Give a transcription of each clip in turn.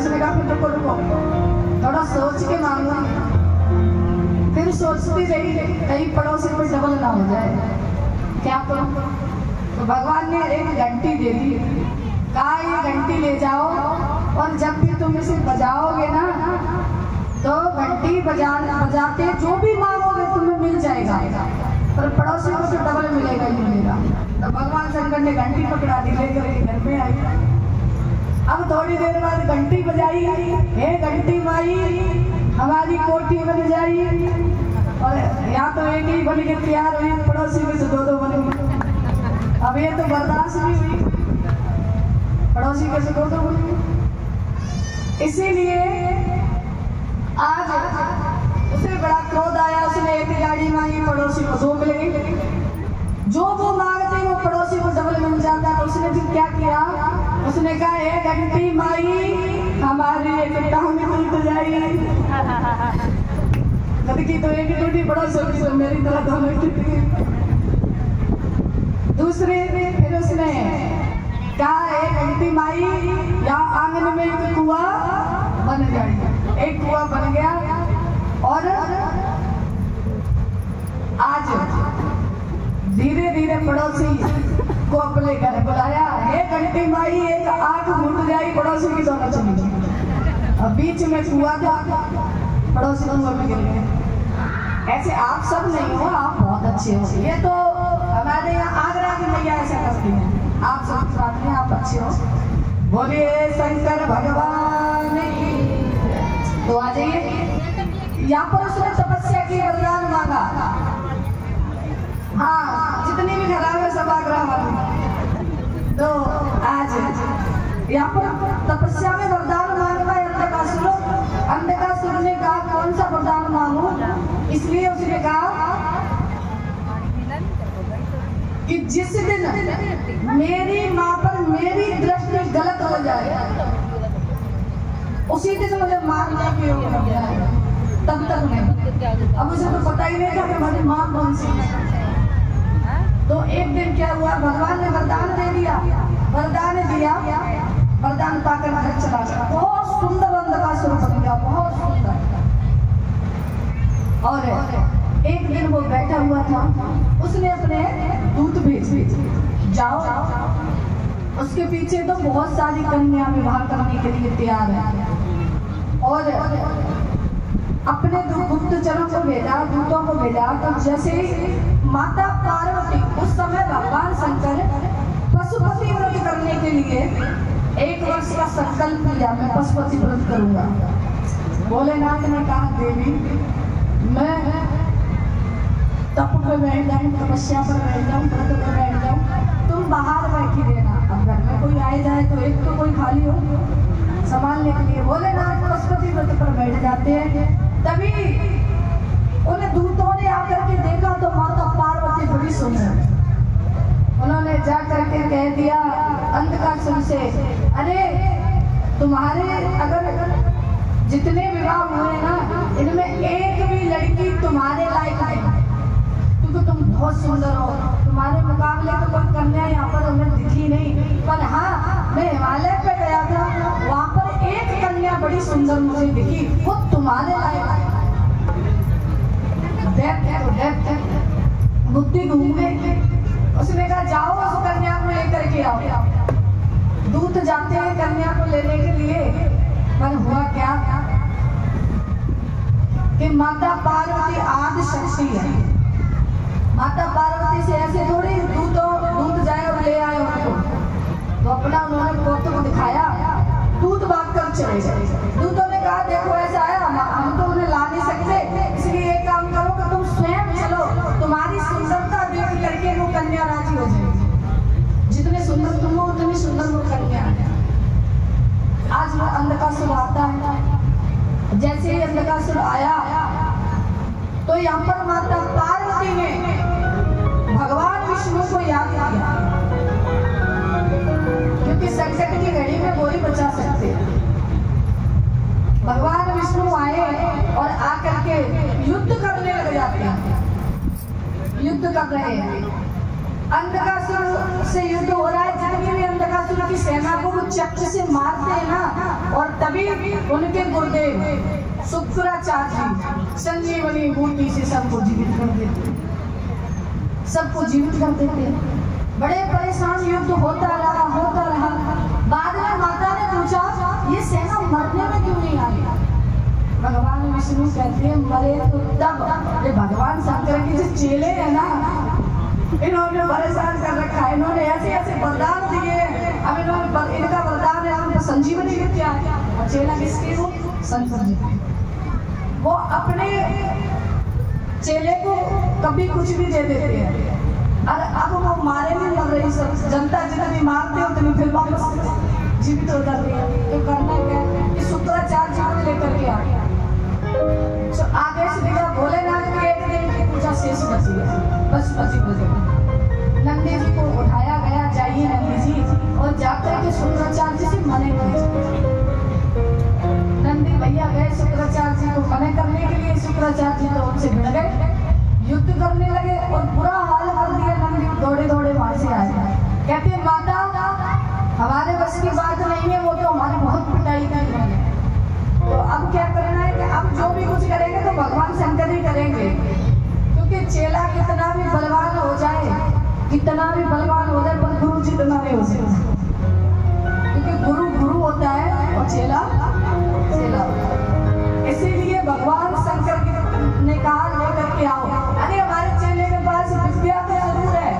उसने कहा फिर रुको रुको, थोड़ा सोच के मांगो। फिर सोचती रही कहीं पड़ोसी को डबल ना हो जाए, क्या करूं? तो भगवान ने एक घंटी दे दी, कहा ये घंटी ले जाओ और जब भी तुम इसे बजाओगे ना तो घंटी बजाते जो भी मांगोगे तुम्हें मिल जाएगा, पर पड़ोसी को तो डबल मिलेगा ही मिलेगा। तो भगवान शंकर ने घंटी पकड़ा दी, लेकर घर में आई। अब थोड़ी देर बाद घंटी बजाई, हे घंटी माई हमारी कोठी बन जाई। और यहाँ तो एक ही बन के तैयार हुई, पड़ोसी में से दो बन गए। अब ये तो बर्दाश्त नहीं हुई, पड़ोसी के से दो बन गए। इसीलिए आज उसे बड़ा क्रोध आया, उसने एक गाड़ी मांगी, पड़ोसी को दो मिल गई। जो वो मांगते वो पड़ोसी को डबल मिल जाता। तो उसने फिर क्या किया, उसने कहा हे घंटी माई हमारी एक टांग टूट जाई। की तो एक टूटी, पड़ोसी की तो मेरी तरह दोनों टूट गई। दूसरे फिर उसने कहा हे घंटी माई यहाँ आंगन में एक कुआं बन जाए। एक कुआं बन गया और आज धीरे धीरे पड़ोसी को अपने घर बुलाया, हे घंटी माई एक आंख फूट जाई, पड़ोसी की दोनों चली गई। अब बीच में कुआं था, पड़ोसी कुआं में गिर गए। ऐसे आप सब नहीं हो, आप बहुत अच्छे हो। ये तो हमारे यहाँ आगरा की मैया ऐसा करती है, आप सब साथ में आप अच्छे हो। बोलिए शंकर भगवान की। तो आ जाइए, यहाँ पर उसने तपस्या की, वरदान मांगा। हाँ, जितनी भी खराब है सब आगरा वाली। तो आज यहाँ पर तपस्या में वरदान मांगता है अंधकासुर। अंधकासुर ने कहा कौन सा वरदान मांगू, इसलिए उसने कहा कि जिस दिन मेरी माँ पर मेरी दृष्टि गलत हो जाए उसी दिन मुझे मारने के योग हो जाए, तब तक नहीं। अब उसे तो पता ही नहीं था कि हमारी माँ कौन सी है। तो एक दिन क्या हुआ, भगवान ने वरदान दे दिया, वरदान दिया, वरदान पाकर घर चला गया। बहुत सुंदर अंधकासुर बन गया, बहुत सुंदर। और एक दिन वो बैठा हुआ था, उसने अपने दूत भेजे, जाओ उसके पीछे तो बहुत सारी कन्या विवाह करने के लिए तैयार है। और अपने गुप्तचरों को भेजा, दूतों को भेजा। तो जैसे माता पार्वती, उस समय भगवान शंकर पशुपति व्रत करने के लिए 1 वर्ष का संकल्प लिया, मैं पशुपति व्रत करूंगा। भोलेनाथ ने कहा देवी मैं तप पे बैठ जाऊँ, तपस्या पर बैठ जाऊँ, व्रत पर बैठ जाऊँ, तुम बाहर बैठी रहना। अब घर में कोई आए जाए तो एक तो कोई खाली हो संभालने के लिए। भोलेनाथ पशुपति व्रत पर बैठ जाते हैं। तभी उन दूतों ने आकर के देखा तो माता पार्वती बड़ी सुंदर। उन्होंने जा करके कह दिया अंधकासुर से, अरे तुम्हारे अगर जितने विवाह हुए ना, इनमें एक भी लड़की तुम्हारे लायक नहीं, क्योंकि तुम बहुत सुंदर हो। तुम्हारे मुकाबले तो कोई कन्या यहाँ पर हमें दिखी नहीं। पर हाँ, मैं हिमालय पे गया था, वहाँ पर एक कन्या बड़ी सुंदर मुझे दिखी, वो तुम्हारे लायक। बुद्धि घूम गई। उसने कहा जाओ उस कन्या को लेकर के आओ। दूत जाते हैं कन्या को लेने के लिए, पर हुआ क्या कि माता पार्वती आदि शक्ति है। माता पार्वती से ऐसे थोड़ी दूत जाए और ले आए उनको। तो अपना उन्होंने कौतुक दिखाया, दूत भाग कर चले गए। दूतों ने कहा देखो ऐसा है, हम तो उन्हें ला नहीं सकते, इसलिए एक काम करो कि तुम स्वयं चलो, तुम्हारी सुंदरता देख करके वो कन्या राजी हो जाएगी। जितने सुंदर तुम हो उतनी सुंदर वो कन्या है। आज वो अंधकासुर आता है। जैसे ही अंधकासुर आया तो यहाँ पर माता पार्वती ने भगवान विष्णु को याद किया, क्योंकि संकट की घड़ी में वो ही बचा सकते हैं। भगवान विष्णु आए और आकर के युद्ध करने लग जाते हैं। युद्ध कर रहे हैं, अंधकासुर से युद्ध हो रहा है। जितनी भी अंधकासुर की सेना को वो चक्र से मारते हैं ना, और तभी तभी उनके गुरुदेव शुक्राचार्य जी संजीवनी बूटी से सबको जीवित कर देते, सबको जीवित कर देते। बड़े परेशान, युद्ध होता रहा। बाद में माता ने पूछा ये सेना मरने में क्यों नहीं आई? भगवान विष्णु कहते हैं मरे तो तब। ये भगवान शंकर के जो चेले हैं ना, इन्होंने परेशान कर रखा है, इन्होंने ऐसे ऐसे वरदान दिए। अब इनका वरदान है हम संजीवनी विद्या, और चेला किसके हो? शंकर जी। वो अपने चेले को कभी कुछ भी दे देते हैं। और अब वो मारे में लग रही, सब जनता जितनी मारते हो उतनी फिर वापस जीवित हो जाती है। तो करना क्या कि शुक्राचार्य जी को लेकर के आ गया। तो आगे से देखा भोलेनाथ की एक दिन की पूजा शेष बची है, बस बची। नंदी जी को उठाया गया, जाइए नंदी जी, और जाकर के शुक्राचार्य जी से मने कीजिए। नंदी भैया गए शुक्राचार्य जी को मने करने के लिए। शुक्राचार्य जी तो उनसे मिल गए, युद्ध करने लगे और बुरा हाल कर दिया। नंदी दौड़े वहां से आए, कहते माता हमारे बस की बात नहीं है, वो तो हमारी बहुत पिटाई की है। तो अब क्या करना है कि अब जो भी कुछ करेंगे तो भगवान शंकर ही करेंगे, क्योंकि चेला कितना भी बलवान हो जाए, पर गुरु जितना नहीं हो सकता। क्योंकि गुरु होता है और चेला होता है। इसीलिए भगवान शंकर ने कहा लेकर के आओ। अरे हमारे चेले के पास विद्या तो जरूर है,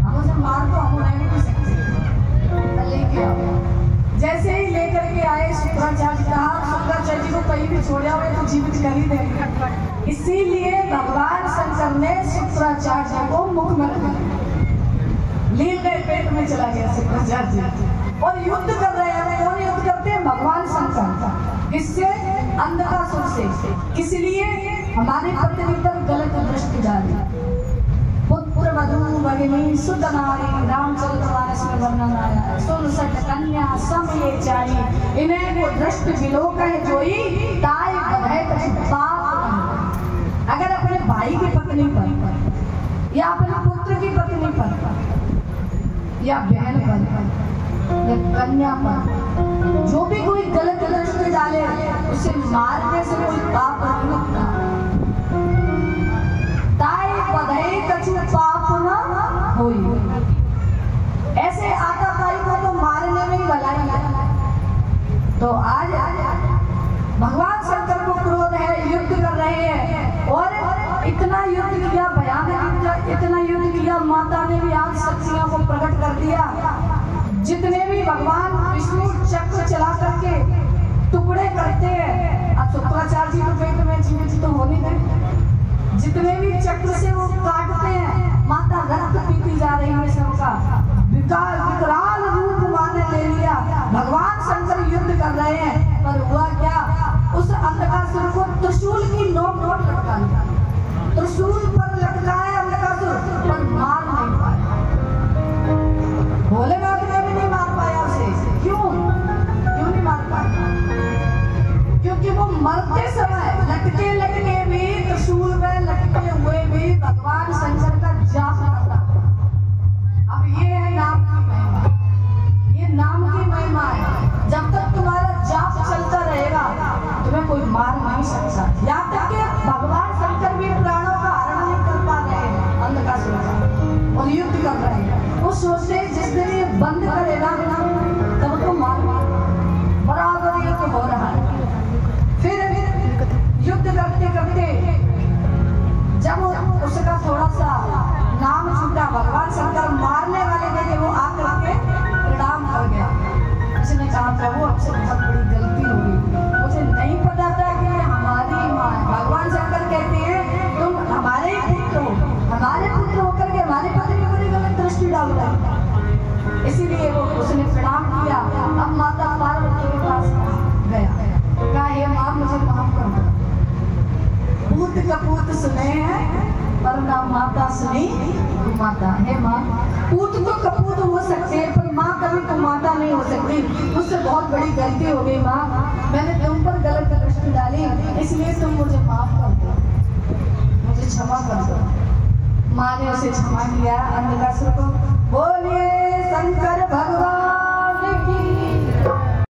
हम उसे मार तो हम नहीं भी सकते, लेके आओ। जैसे ही लेकर के आए शुक्राचार्य कहा, शुक्राचार्य जी को कहीं भी छोड़ा हुए तो जीवित कर ही देंगे। इसीलिए भगवान शंकर ने शुक्राचार्य को मुख में लील गए, पेट में चला गया शुक्राचार्य जी, और युद्ध कर रहे हैं। कौन युद्ध करते हैं? भगवान शंकर। किससे? अंधकासुर से। इसलिए हमारी पृथ्वी पर गलत दृष्टि डाली। पुत्र वधू भगिनी सुत नारी, रामचरितमानस में वर्णन आया है। 66 कन्या सम ये चाही, इन्हें वो दृष्टि विलोक है जोई, ताय बधै कछु पाप। अगर अपने भाई की पत्नी पर या अपने पुत्र की पत्नी पर या बहन पर या कन्या पर जो भी कोई गलत दृष्टि डाले, उसे मारने से कोई पाप नहीं लगता। ताई बधै कछु पाप न होई। ऐसे आताताई को तो मारने में ही भलाई है। तो आज भगवान शंकर को क्रोध है, युद्ध कर रहे हैं, और इतना युद्ध किया, भयानक इतना युद्ध किया, माता ने भी आज शक्तियों को प्रकट कर दिया। जितने भी भगवान विष्णु चक्र चला करके टुकड़े करते हैं, अब शुक्राचार्य जी को पेट में जीवित तो होने दें, जितने भी चक्र से वो काटते हैं, माता रक्त पीती जा रही है सबका। विकराल रूप मां ने ले लिया। भगवान शंकर युद्ध कर रहे हैं, पर हुआ क्या? उस अंधकासुर को त्रिशूल की नोक लटका लिया। त्रिशूल पर लटकाया अंधकासुर, पर मार नहीं पाया। भोलेनाथ ने भी नहीं मार पाया उसे। क्यों नहीं मार पाया? क्योंकि वो मरते समय लटके भी, त्रिशूल में लटके हुए भी भगवान शंकर का जाप करता। अब ये है नाम की महिमा, ये नाम की महिमा है। जब तक तुम्हारा जाप चलता रहेगा, तुम्हें कोई मार नहीं सकता। यहाँ तक कि भगवान शंकर भी प्राणों का हरण नहीं कर पा रहे हैं अंधकासुर का, और युद्ध कर रहे हैं। वो सोचते जिस दिन ये बंद करेगा तब तो मार बराबर युद्ध हो रहा है। फिर युद्ध करते करते जब उसका थोड़ा सा नाम छूटा, भगवान शंकर मारने वाले देखे, वो आकर के प्रणाम कर गया। उसने कहा प्रभु आपसे बहुत बड़ी गलती हो गई, मुझे नहीं पता था कि हमारी माँ। भगवान शंकर कहते हैं तुम हमारे ही पुत्र हो, हमारे पुत्र होकर के हमारे पत्नी को गलत दृष्टि डाल रहे हैं। इसीलिए वो उसने प्रणाम किया। अब माता पार्वती के पास गया, कहा हे माँ मुझे माफ कर दो। पूत कपूत सुने हैं पर ना माता सुनी माता। हे माँ, पूत तो कपूत हो सकते हैं, पर माँ कभी तो माता नहीं हो सकती। मुझसे बहुत बड़ी गलती हो गई माँ, मैंने तुम पर गलत दृष्टि डाली, इसलिए तुम मुझे माफ कर दो, मुझे क्षमा कर दो। माँ ने उसे क्षमा किया। अंधकासुर को बोलिए